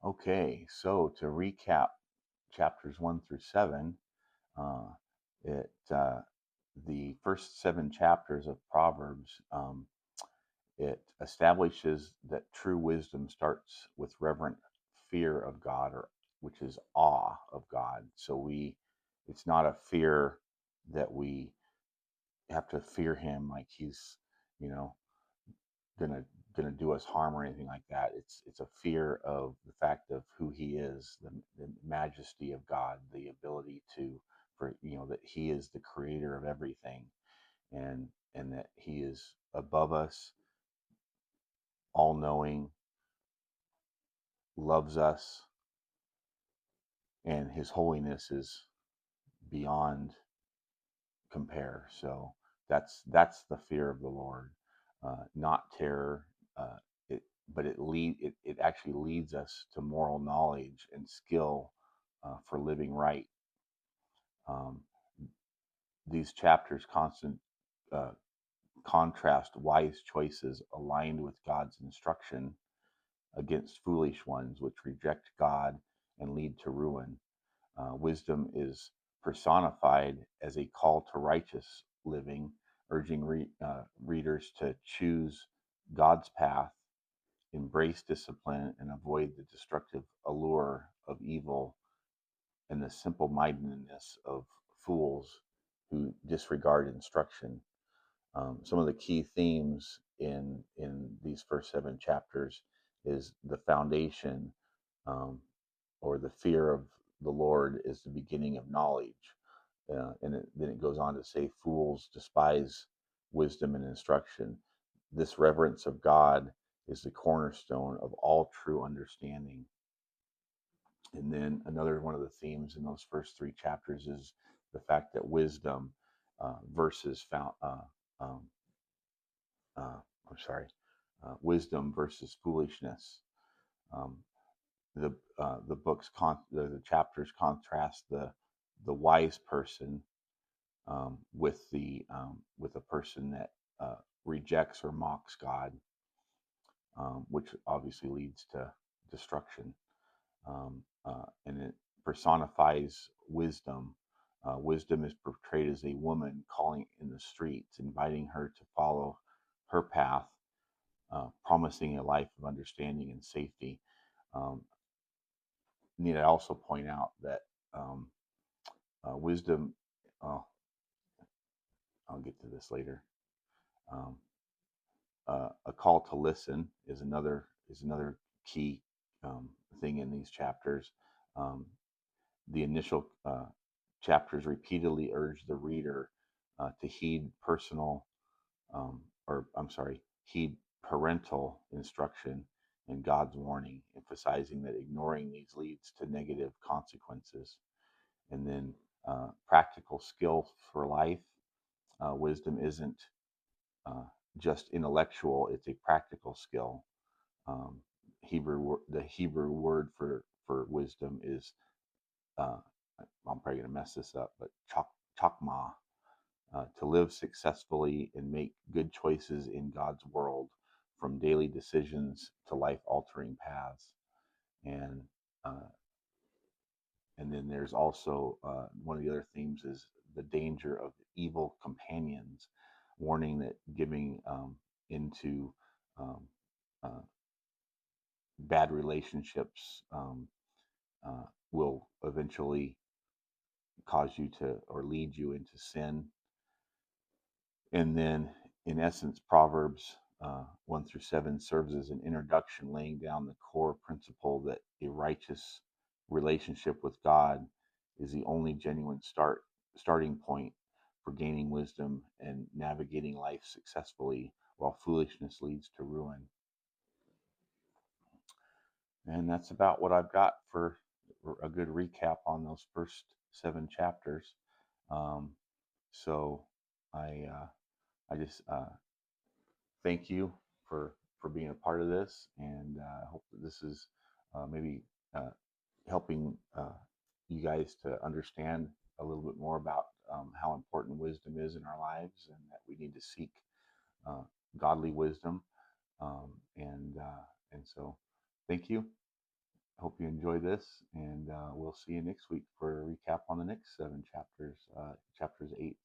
Okay, so to recap chapters 1 through 7, uh, it the first 7 chapters of Proverbs, it establishes that true wisdom starts with reverent fear of God, or which is awe of God. It's not a fear that we have to fear Him like He's, you know, gonna gonna do us harm or anything like that. It's a fear of the fact of who He is, the majesty of God, the ability to, for that He is the creator of everything, and that He is above us, all knowing, loves us, and His holiness is beyond compare. So that's the fear of the Lord, not terror. Uh, it, but it actually leads us to moral knowledge and skill for living right. Um, these chapters uh, contrast wise choices aligned with God's instruction against foolish ones, which reject God and lead to ruin. Wisdom is personified as a call to righteous living, urging readers to choose God's path, embrace discipline, and avoid the destructive allure of evil and the simple mindedness of fools who disregard instruction. Some of the key themes in these first 7 chapters is the foundation, um, or the fear of the Lord is the beginning of knowledge. Then it goes on to say, fools despise wisdom and instruction. This reverence of God is the cornerstone of all true understanding. And then another one of the themes in those first 3 chapters is the fact that wisdom versus found, um, uh, I'm sorry, wisdom versus foolishness. Um, the chapters contrast the wise person with a person that rejects or mocks God, which obviously leads to destruction. And it personifies wisdom. Wisdom is portrayed as a woman calling in the streets, inviting her to follow her path, promising a life of understanding and safety. Um, Need I also point out that um, wisdom, uh, I'll get to this later. Um, a call to listen is another key um, thing in these chapters. Um, the initial chapters repeatedly urge the reader to heed parental instruction and God's warning, emphasizing that ignoring these leads to negative consequences. And then practical skill for life. Wisdom isn't uh, just intellectual; it's a practical skill. Um, the Hebrew word for wisdom is, uh, I'm probably going to mess this up, but chakma, to live successfully and make good choices in God's world, from daily decisions to life altering paths. And uh, and then there's also one of the other themes is the danger of evil companions, warning that giving into um, uh, bad relationships will eventually cause you to, or lead you into sin. And then, in essence, Proverbs 1 through 7 serves as an introduction, laying down the core principle that a righteous relationship with God is the only genuine starting point for gaining wisdom and navigating life successfully, while foolishness leads to ruin. And that's about what I've got for a good recap on those first 7 chapters. Um, so I just thank you for being a part of this, and I hope that this is maybe uh, helping you guys to understand a little bit more about how important wisdom is in our lives, and that we need to seek uh, godly wisdom. And so, thank you. hope you enjoy this, and we'll see you next week for a recap on the next 7 chapters, chapters 8